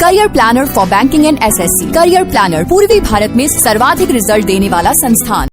Career planner for banking and SSC. Career planner पूर्वी भारत में सर्वाधिक रिजल्ट देने वाला संस्थान।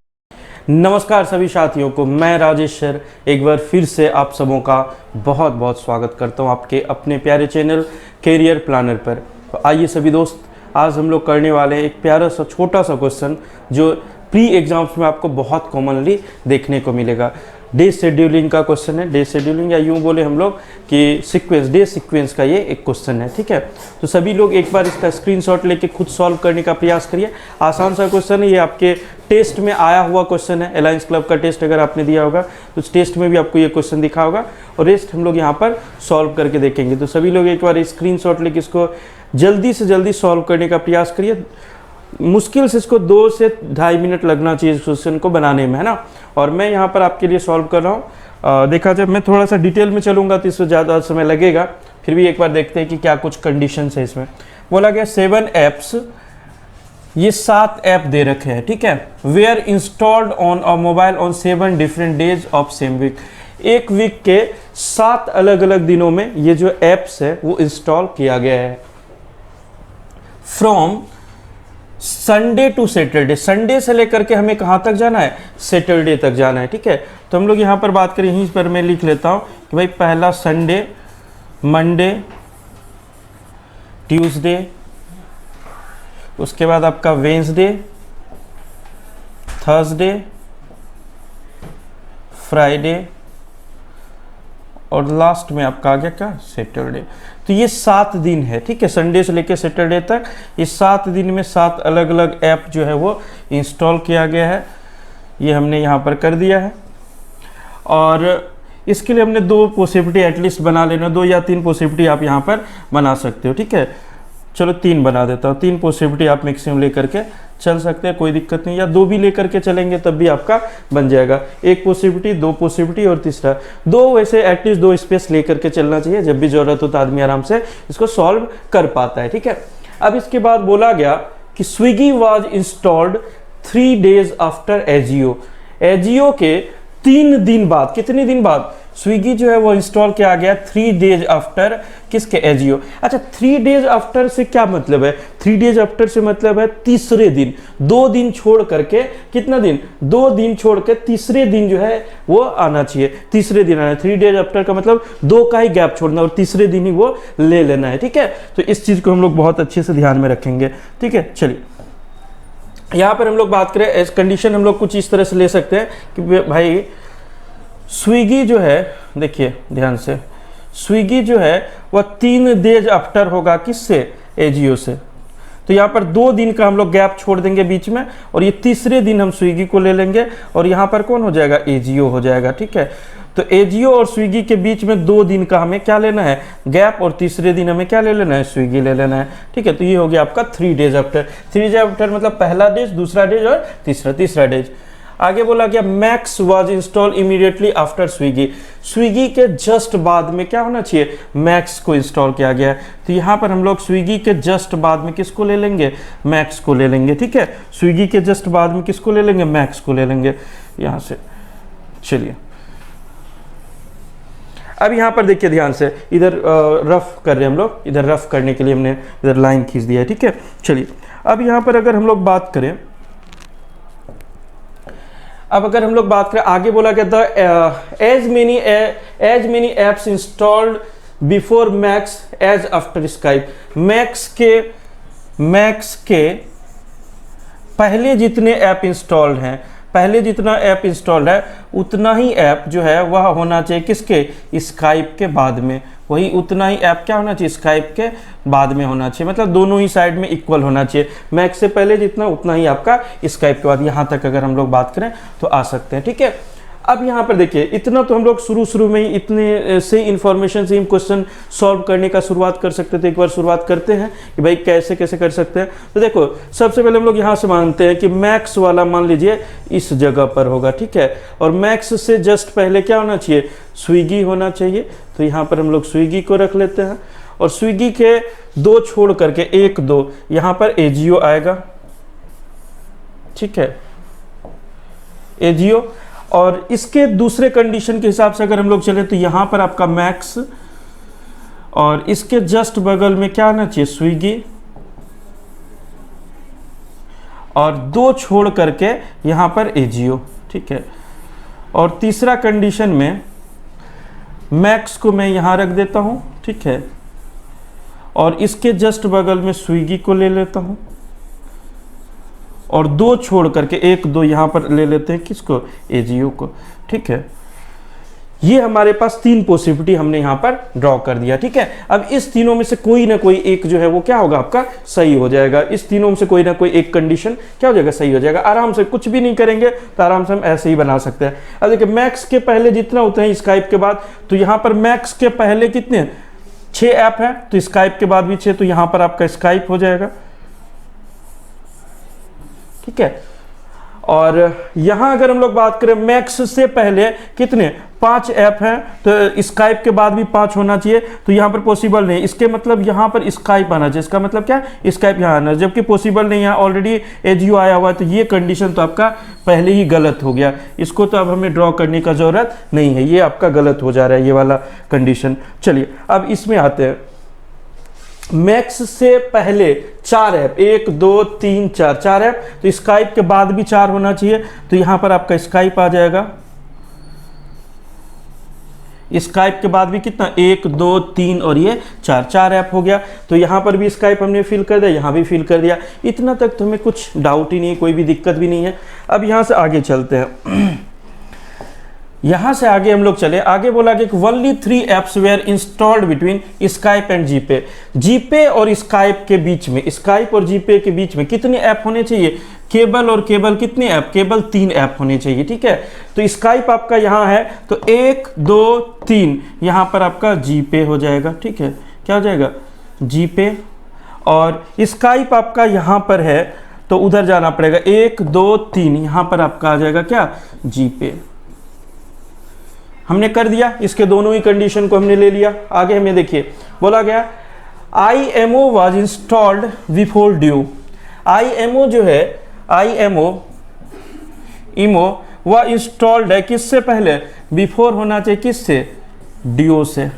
नमस्कार सभी साथियों को, मैं राजेश सर एक बार फिर से आप सबों का बहुत बहुत स्वागत करता हूं आपके अपने प्यारे चैनल करियर प्लानर पर। तो आइए सभी दोस्त, आज हम लोग करने वाले हैं एक प्यारा सा छोटा सा क्वेश्चन जो प्री एग्जाम्स में आपको बहुत कॉमनली देखने को मिलेगा। डे शेड्यूलिंग का क्वेश्चन है। डे शेड्यूलिंग या यूँ बोले हम लोग कि सीक्वेंस, डे सीक्वेंस का ये एक क्वेश्चन है, ठीक है। तो सभी लोग एक बार इसका स्क्रीनशॉट लेके खुद सॉल्व करने का प्रयास करिए। आसान सा क्वेश्चन है, ये आपके टेस्ट में आया हुआ क्वेश्चन है। अलायंस क्लब का टेस्ट अगर आपने दिया होगा तो उस टेस्ट में भी आपको ये क्वेश्चन दिखा होगा और रेस्ट हम लोग यहाँ पर सॉल्व करके देखेंगे। तो सभी लोग एक बार स्क्रीनशॉट लेके इसको जल्दी से जल्दी सॉल्व करने का प्रयास करिए। मुश्किल से इसको 2 से 2.5 मिनट लगना चाहिए इस क्वेश्चन को बनाने में, है ना। और मैं यहाँ पर आपके लिए सॉल्व कर रहा हूँ। देखा जाए मैं थोड़ा सा डिटेल में चलूँगा तो इससे ज़्यादा समय लगेगा, फिर भी एक बार देखते हैं कि क्या कुछ कंडीशंस है इसमें। बोला गया 7 ऐप्स, ये 7 ऐप दे रखे हैं, ठीक है। Were installed on a mobile on 7 different days of same week. एक वीक के 7 अलग अलग दिनों में ये जो ऐप्स है वो इंस्टॉल किया गया है। From Sunday to Saturday, Sunday से लेकर के हमें कहाँ तक जाना है, सैटरडे तक जाना है, ठीक है। तो हम लोग यहाँ पर बात करें, यहीं पर मैं लिख लेता हूँ कि भाई पहला संडे, मंडे, ट्यूसडे, उसके बाद आपका वेंसडे, थर्सडे, फ्राइडे और लास्ट में आपका आ गया क्या, सैटरडे। तो ये 7 दिन है, ठीक है। संडे से लेकर सैटरडे तक ये 7 दिन में 7 अलग अलग ऐप जो है वो इंस्टॉल किया गया है। ये हमने यहाँ पर कर दिया है और इसके लिए हमने 2 पॉसिबिलिटी एटलीस्ट बना लेना, 2 या 3 पॉसिबिलिटी आप यहाँ पर बना सकते हो, ठीक है। चलो 3 बना देता हूँ। 3 पॉसिबिलिटी आप मैक्सिमम लेकर के चल सकते हैं, कोई दिक्कत नहीं। या 2 भी लेकर के चलेंगे तब भी आपका बन जाएगा। 1 पॉसिबिलिटी, 2 पॉसिबिलिटी और तीसरा 2, वैसे एटलीस्ट 2 स्पेस लेकर के चलना चाहिए। जब भी जरूरत हो तो आदमी आराम से इसको सॉल्व कर पाता है, ठीक है। अब इसके बाद बोला गया कि Swiggy was installed 3 days after AJIO. AJIO के 3 दिन बाद, कितने दिन बाद स्विगी जो है वो इंस्टॉल किया गया 3 days आफ्टर किसके, एजियो। अच्छा, 3 days आफ्टर से क्या मतलब है? 3 days आफ्टर से मतलब है तीसरे दिन। 2 दिन छोड़ करके, कितना दिन, 2 दिन छोड़ के तीसरे दिन जो है वो आना चाहिए, तीसरे दिन आना। 3 days आफ्टर का मतलब 2 का ही गैप छोड़ना और तीसरे दिन ही वो ले लेना है, ठीक है। तो इस चीज को हम लोग बहुत अच्छे से ध्यान में रखेंगे, ठीक है। चलिए यहाँ पर हम लोग बात करें, एज कंडीशन हम लोग कुछ इस तरह से ले सकते हैं कि भाई स्विगी जो है, देखिए ध्यान से, स्विगी जो है वह 3 days आफ्टर होगा किससे, एजियो से। तो यहाँ पर 2 दिन का हम लोग गैप छोड़ देंगे बीच में और ये तीसरे दिन हम स्विगी को ले लेंगे और यहाँ पर कौन हो जाएगा, एजियो हो जाएगा, ठीक है। तो एजियो और स्विगी के बीच में 2 दिन का हमें क्या लेना है, गैप, और तीसरे दिन हमें क्या ले लेना है, स्विगी ले लेना है, ठीक है। तो ये हो गया आपका 3 days आफ्टर। 3 days आफ्टर मतलब पहला डेज, दूसरा डेज और तीसरा डेज। आगे बोला गया max was install immediately after Swiggy. Swiggy के जस्ट बाद में क्या होना चाहिए, मैक्स को इंस्टॉल किया गया है। तो यहाँ पर हम लोग स्विगी के जस्ट बाद में किसको ले लेंगे, मैक्स को ले लेंगे, ठीक है। स्विगी के जस्ट बाद में किसको ले लेंगे, मैक्स को ले लेंगे यहाँ से। चलिए अब यहाँ पर देखिए ध्यान से, इधर रफ कर रहे हैं हम लोग, इधर रफ करने के लिए हमने इधर लाइन खींच दिया है, ठीक है। चलिए अब यहाँ पर अगर हम लोग बात करें, अब अगर हम लोग बात करें, आगे बोला गया था as many apps installed before max as after Skype. Max के पहले जितने ऐप इंस्टॉल्ड हैं, पहले जितना ऐप इंस्टॉल्ड है उतना ही ऐप जो है वह होना चाहिए किसके, स्काइप के बाद में। वही उतना ही ऐप क्या होना चाहिए, स्काइप के बाद में होना चाहिए। मतलब दोनों ही साइड में इक्वल होना चाहिए। मैक्स से पहले जितना उतना ही आपका स्काइप के बाद। यहाँ तक अगर हम लोग बात करें तो आ सकते हैं, ठीक है। अब यहाँ पर देखिए, इतना तो हम लोग शुरू में ही इतने से इंफॉर्मेशन से हम क्वेश्चन सॉल्व करने का शुरुआत कर सकते थे। एक बार शुरुआत करते हैं कि भाई कैसे कैसे कर सकते हैं। तो देखो सबसे पहले हम लोग यहाँ से मानते हैं कि मैक्स वाला मान लीजिए इस जगह पर होगा, ठीक है। और मैक्स से जस्ट पहले क्या होना चाहिए, स्विगी होना चाहिए। तो यहाँ पर हम लोग स्विगी को रख लेते हैं और स्विगी के 2 छोड़ करके 1 2 यहाँ पर एजियो आएगा, ठीक है, एजियो। और इसके दूसरे कंडीशन के हिसाब से अगर हम लोग चले तो यहाँ पर आपका मैक्स और इसके जस्ट बगल में क्या आना चाहिए, स्विगी, और 2 छोड़ करके यहाँ पर एजियो, ठीक है। और तीसरा कंडीशन में मैक्स को मैं यहाँ रख देता हूँ, ठीक है, और इसके जस्ट बगल में स्विगी को ले लेता हूँ, और 2 छोड़ करके 1 2 यहाँ पर ले लेते हैं, किसको, एजियो को, ठीक है। ये हमारे पास 3 पॉसिबिलिटी हमने यहाँ पर ड्रॉ कर दिया, ठीक है। अब इस तीनों में से कोई ना कोई एक जो है वो क्या होगा, आपका सही हो जाएगा। इस तीनों में से कोई ना कोई एक कंडीशन क्या हो जाएगा, सही हो जाएगा। आराम से कुछ भी नहीं करेंगे तो आराम से हम ऐसे ही बना सकते हैं। अब देखिए मैक्स के पहले जितना होते हैं स्काइप के बाद, तो यहाँ पर मैक्स के पहले कितने 6 ऐप है, तो स्काइप के बाद भी 6, तो यहाँ पर आपका स्काइप हो जाएगा, ठीक है। और यहां अगर हम लोग बात करें मैक्स से पहले कितने 5 ऐप हैं, तो स्काइप के बाद भी 5 होना चाहिए, तो यहां पर पॉसिबल नहीं। इसके मतलब यहां पर स्काइप आना चाहिए, इसका मतलब क्या, स्काइप यहां आना, जबकि पॉसिबल नहीं है, ऑलरेडी एजियो आया हुआ है, तो ये कंडीशन तो आपका पहले ही गलत हो गया। इसको तो अब हमें ड्रॉ करने का जरूरत नहीं है, ये आपका गलत हो जा रहा है ये वाला कंडीशन। चलिए अब इसमें आते हैं। मैक्स से पहले 4 ऐप, 1 2 3 4 ऐप, तो स्काइप के बाद भी 4 होना चाहिए, तो यहां पर आपका स्काइप आ जाएगा। स्काइप के बाद भी कितना 1 2 3 और ये 4 ऐप हो गया, तो यहां पर भी स्काइप हमने फिल कर दिया, यहां भी फिल कर दिया। इतना तक तो हमें कुछ डाउट ही नहीं है, कोई भी दिक्कत भी नहीं है। अब यहां से आगे चलते हैं। यहां से आगे हम लोग चले, आगे बोला कि only 3 apps were installed between Skype and GPay. GPay और स्काइप के बीच में, स्काइप और जीपे के बीच में कितने ऐप होने चाहिए, केबल और केबल कितने ऐप, केवल 3 ऐप होने चाहिए, ठीक है। तो स्काइप आपका यहां है, तो 1 2 3 यहां पर आपका जीपे हो जाएगा, ठीक है, क्या हो जाएगा, जीपे। और स्काइप आपका यहां पर है, तो उधर जाना पड़ेगा, 1 2 3 यहां पर आपका आ जाएगा क्या, जीपे। हमने कर दिया, इसके दोनों ही कंडीशन को हमने ले लिया। आगे हमें देखिए बोला गया IMO was installed before due. IMO जो है, IMO वह इंस्टॉल्ड है किससे पहले, बिफोर होना चाहिए किससे, ड्यू से,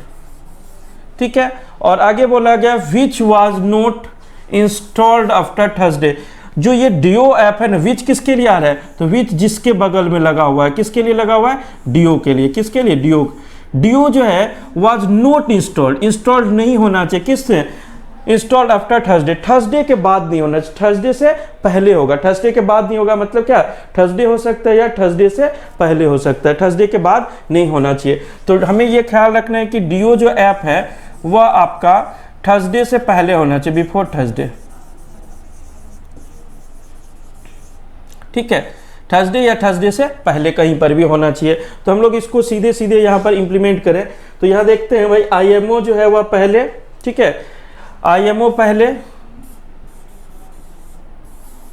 ठीक है। और आगे बोला गया which was not installed after Thursday. जो ये डियो ऐप है ना, विच किसके लिए आ रहा है, तो विच जिसके बगल में लगा हुआ है, किसके लिए लगा हुआ है, डियो के लिए, किसके लिए, डियो। डियो जो है वाज नॉट इंस्टॉल्ड, इंस्टॉल्ड नहीं होना चाहिए किससे, इंस्टॉल्ड आफ्टर थर्सडे, थर्सडे के बाद नहीं होना चाहिए, थर्सडे से पहले होगा। थर्सडे के बाद नहीं होगा मतलब क्या, थर्सडे हो सकता है या थर्सडे से पहले हो सकता है, थर्सडे के बाद नहीं होना चाहिए। तो हमें ये ख्याल रखना है कि डियो जो ऐप है वह आपका थर्सडे से पहले होना चाहिए, बिफोर थर्सडे, ठीक है। थर्सडे या थर्सडे से पहले कहीं पर भी होना चाहिए। तो हम लोग इसको सीधे सीधे यहाँ पर इंप्लीमेंट करें, तो यहाँ देखते हैं भाई IMO जो है वह पहले, ठीक है, IMO पहले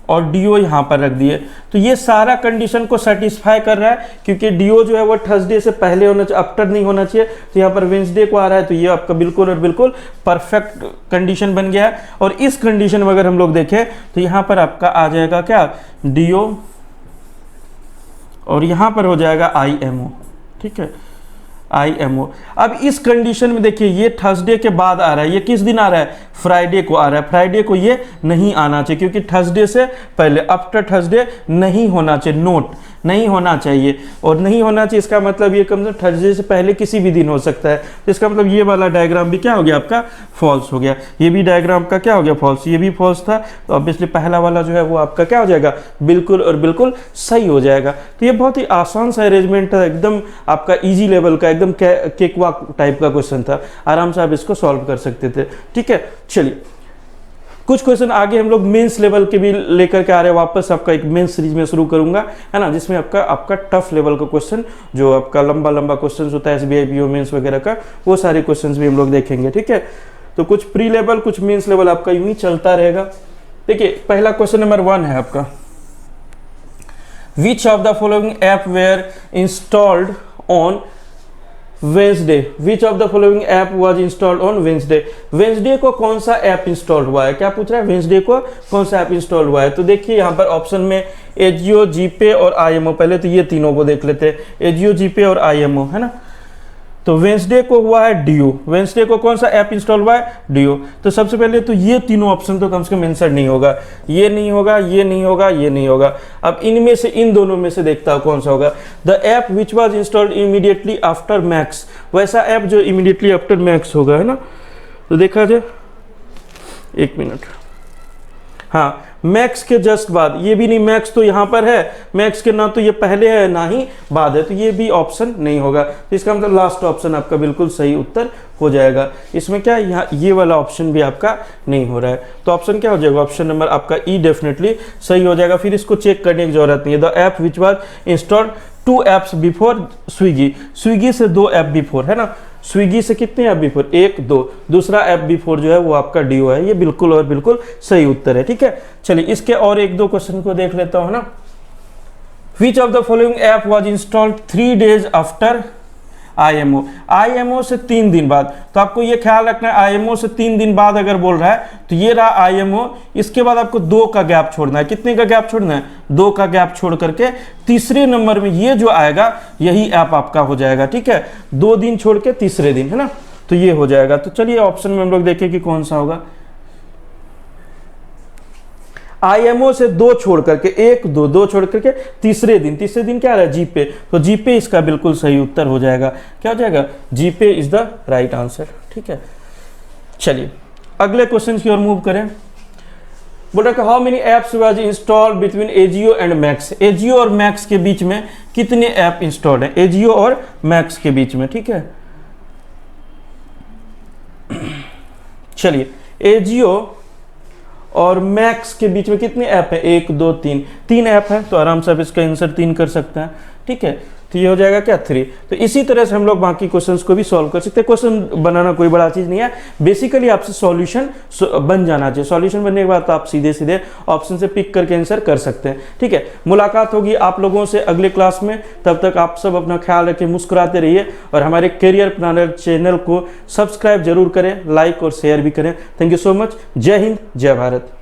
और डियो यहाँ पर रख दिए, तो ये सारा कंडीशन को सेटिस्फाई कर रहा है, क्योंकि डियो जो है वो थर्सडे से पहले होना चाहिए, आफ्टर नहीं होना चाहिए। तो यहाँ पर वेंसडे को आ रहा है, तो ये आपका बिल्कुल और बिल्कुल परफेक्ट कंडीशन बन गया है। और इस कंडीशन में अगर हम लोग देखें तो यहाँ पर आपका आ जाएगा क्या, डियो, और यहाँ पर हो जाएगा IMO, ठीक है, IMO। अब इस कंडीशन में देखिए ये थर्सडे के बाद आ रहा है, ये किस दिन आ रहा है, फ्राइडे को आ रहा है। फ्राइडे को ये नहीं आना चाहिए, क्योंकि थर्सडे से पहले, आफ्टर थर्सडे नहीं होना चाहिए, नोट नहीं होना चाहिए। और नहीं होना चाहिए इसका मतलब ये कम से कम थर्सडे से पहले किसी भी दिन हो सकता है, तो इसका मतलब ये वाला डायग्राम भी क्या हो गया आपका, फॉल्स हो गया। ये भी डायग्राम का क्या हो गया, फॉल्स, ये भी फॉल्स था, तो ऑब्वियसली पहला वाला जो है वो आपका क्या हो जाएगा, बिल्कुल और बिल्कुल सही हो जाएगा। तो ये बहुत ही आसान सा अरेंजमेंट था, एकदम आपका ईजी लेवल का, एकदम केकवाक टाइप का क्वेश्चन था, आराम से आप इसको सॉल्व कर सकते थे, ठीक है। चलिए कुछ क्वेश्चन आगे हम लोग मेंस लेवल के भी लेकर के आ रहे हैं, वापस आपका एक मेंस सीरीज में शुरू करूंगा, है ना, जिसमें आपका टफ लेवल का क्वेश्चन, जो आपका लंबा लंबा क्वेश्चन होता है SBI PO मेंस वगैरह का, वो सारे क्वेश्चंस भी हम लोग देखेंगे, ठीक है। तो कुछ प्री लेवल कुछ मेंस लेवल आपका यूं ही चलता रहेगा। देखिए पहला क्वेश्चन नंबर 1 है आपका, which of the following app were installed on Wednesday, which of the following app was installed on Wednesday. Wednesday को कौन सा ऐप इंस्टॉल्ड हुआ है, क्या पूछ रहा है, वेंसडे को कौन सा ऐप इंस्टॉल्ड हुआ है। तो देखिए यहाँ पर ऑप्शन में एजियो, जीपे और IMO, पहले तो ये तीनों को देख लेते हैं, एजियो, जीपे और IMO, है ना। तो वेंसडे को हुआ है डीओ, वेंसडे को कौन सा ऐप इंस्टॉल हुआ है, डीओ। तो सबसे पहले तो ये तीनों ऑप्शन तो कम से कम आंसर नहीं होगा, ये नहीं होगा, ये नहीं होगा, ये नहीं होगा। अब इनमें से इन दोनों में से देखता हूँ कौन सा होगा। The app which was installed immediately after max, वैसा ऐप जो इमीडिएटली आफ्टर मैक्स होगा, है ना। तो देखा जाए, एक मिनट, हाँ मैक्स के जस्ट बाद, ये भी नहीं, मैक्स तो यहाँ पर है, मैक्स के ना तो ये पहले है ना ही बाद है, तो ये भी ऑप्शन नहीं होगा। तो इसका मतलब लास्ट ऑप्शन आपका बिल्कुल सही उत्तर हो जाएगा। इसमें क्या यहाँ ये वाला ऑप्शन भी आपका नहीं हो रहा है, तो ऑप्शन क्या हो जाएगा, ऑप्शन नंबर आपका ई डेफिनेटली सही हो जाएगा। फिर इसको चेक करने की जरूरत नहीं है। The app which was installed 2 apps before Swiggy, Swiggy से 2 ऐप बिफोर, है ना। स्विगी से कितने ऐप बिफोर, 1 2, दूसरा ऐप बिफोर जो है वो आपका डीओ है। ये बिल्कुल और बिल्कुल सही उत्तर है, ठीक है। चलिए इसके और 1-2 क्वेश्चन को देख लेता हूं ना। विच of the following app was installed 3 days after IMO, IMO से 3 दिन बाद। तो आपको ये ख्याल रखना है, IMO से 3 दिन बाद अगर बोल रहा है तो ये रहा IMO, इसके बाद आपको 2 का गैप छोड़ना है। कितने का गैप छोड़ना है, 2 का गैप छोड़ करके तीसरे नंबर में ये जो आएगा यही ऐप आपका हो जाएगा, ठीक है। 2 दिन छोड़ के तीसरे दिन, है ना, तो ये हो जाएगा। तो चलिए ऑप्शन में हम लोग देखें कि कौन सा होगा। IMO से 2 छोड़ करके, 1 2 2 छोड़ करके तीसरे दिन क्या रहा है, जीपे। तो जीपे इसका बिल्कुल सही उत्तर हो जाएगा। क्या हो जाएगा, जीपे इज द राइट आंसर, ठीक है। चलिए अगले क्वेश्चन की ओर मूव करें। बोल रहा है how many apps was installed between AJIO and max, AJIO और मैक्स के बीच में कितने ऐप इंस्टॉल्ड है, एजियो और मैक्स के बीच में, ठीक है। चलिए एजियो और मैक्स के बीच में कितने ऐप है, 1 2 3 ऐप है, तो आराम से आप इसका आंसर 3 कर सकते हैं, ठीक है। तो ये हो जाएगा क्या, 3। तो इसी तरह से हम लोग बाकी क्वेश्चंस को भी सॉल्व कर सकते हैं। क्वेश्चन बनाना कोई बड़ा चीज नहीं है, बेसिकली आपसे सॉल्यूशन बन जाना चाहिए। सॉल्यूशन बनने के बाद तो आप सीधे सीधे ऑप्शन से पिक करके आंसर कर सकते हैं, ठीक है। मुलाकात होगी आप लोगों से अगले क्लास में, तब तक आप सब अपना ख्याल रखें, मुस्कुराते रहिए और हमारे करियर प्लानर चैनल को सब्सक्राइब जरूर करें, लाइक और शेयर भी करें। Thank you so much. जय हिंद, जय भारत।